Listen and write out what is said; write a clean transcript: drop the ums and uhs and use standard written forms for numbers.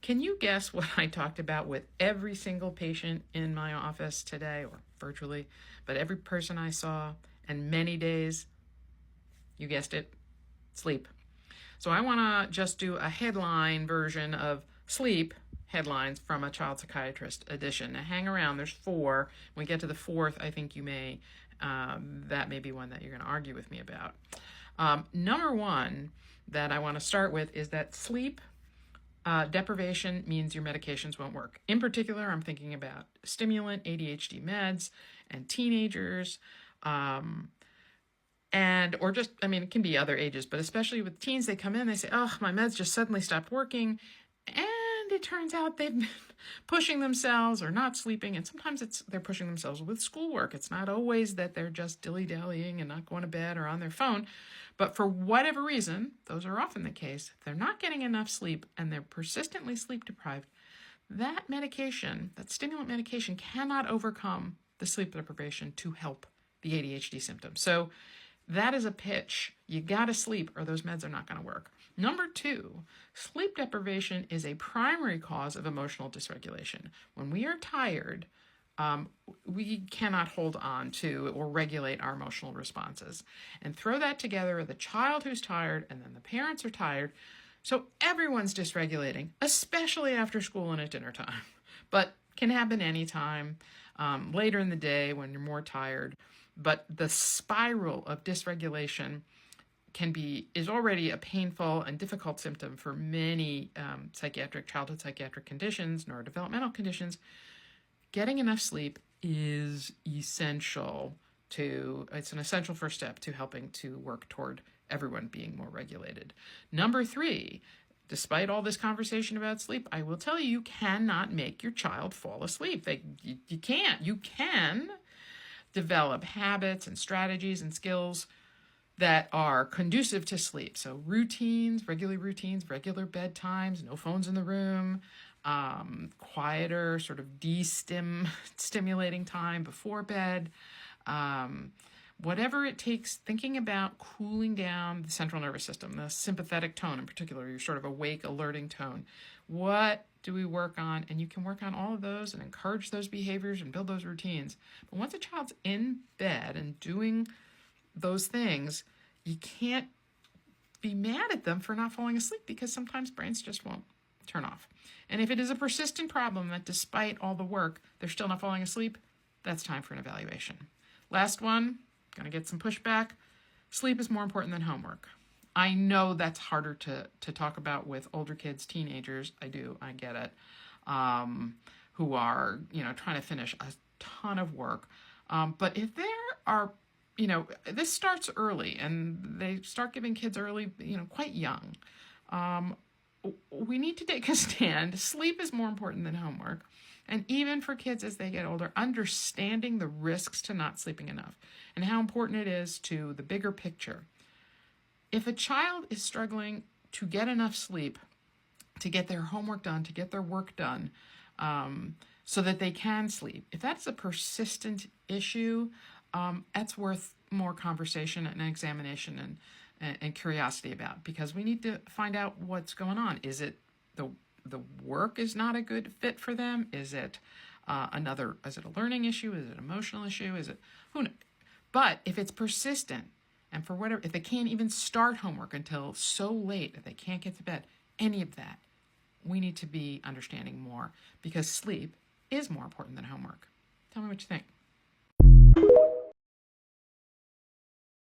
Can you guess what I talked about with every single patient in my office today, or virtually, but every person I saw, and many days? You guessed it, sleep. So I want to just do a headline version of sleep headlines from a child psychiatrist edition. Now hang around, there's 4. When we get to the 4th, I think that may be one that you're going to argue with me about. Number 1 that I want to start with is that sleep deprivation means your medications won't work. In particular, I'm thinking about stimulant ADHD meds and teenagers, it can be other ages, but especially with teens, they come in, they say, oh, my meds just suddenly stopped working. And it turns out they've been pushing themselves or not sleeping. And sometimes they're pushing themselves with schoolwork. It's not always that they're just dilly-dallying and not going to bed or on their phone. But for whatever reason, those are often the case. If they're not getting enough sleep and they're persistently sleep deprived, that medication, that stimulant medication, cannot overcome the sleep deprivation to help the ADHD symptoms. So that is a pitch. You got to sleep or those meds are not going to work. Number 2, sleep deprivation is a primary cause of emotional dysregulation. When we are tired, we cannot hold on to or regulate our emotional responses. And throw that together with the child who's tired and then the parents are tired. So everyone's dysregulating, especially after school and at dinner time. But can happen anytime, later in the day when you're more tired. But the spiral of dysregulation is already a painful and difficult symptom for many childhood psychiatric conditions, neurodevelopmental conditions. Getting enough sleep is essential it's an essential first step to helping to work toward everyone being more regulated. Number 3, despite all this conversation about sleep, I will tell you, you cannot make your child fall asleep. You can't. You can develop habits and strategies and skills that are conducive to sleep. So regular bedtimes, no phones in the room, quieter, sort of stimulating time before bed, whatever it takes, thinking about cooling down the central nervous system, the sympathetic tone in particular, your sort of awake, alerting tone. What do we work on? And you can work on all of those and encourage those behaviors and build those routines. But once a child's in bed and doing those things, you can't be mad at them for not falling asleep because sometimes brains just won't turn off. And if it is a persistent problem that despite all the work, they're still not falling asleep, that's time for an evaluation. Last one, gonna get some pushback. Sleep is more important than homework. I know that's harder to talk about with older kids, teenagers. I get it. Who are, trying to finish a ton of work. But if there are, this starts early and they start giving kids early, quite young. We need to take a stand. Sleep is more important than homework. And even for kids as they get older, understanding the risks to not sleeping enough and how important it is to the bigger picture. If a child is struggling to get enough sleep, to get their homework done, to get their work done, so that they can sleep, if that's a persistent issue, that's worth more conversation and examination and curiosity about, because we need to find out what's going on. Is it the work is not a good fit for them? Is it is it a learning issue? Is it an emotional issue? Who knows? But if it's persistent, and for whatever, if they can't even start homework until so late that they can't get to bed, any of that, we need to be understanding more, because sleep is more important than homework. Tell me what you think.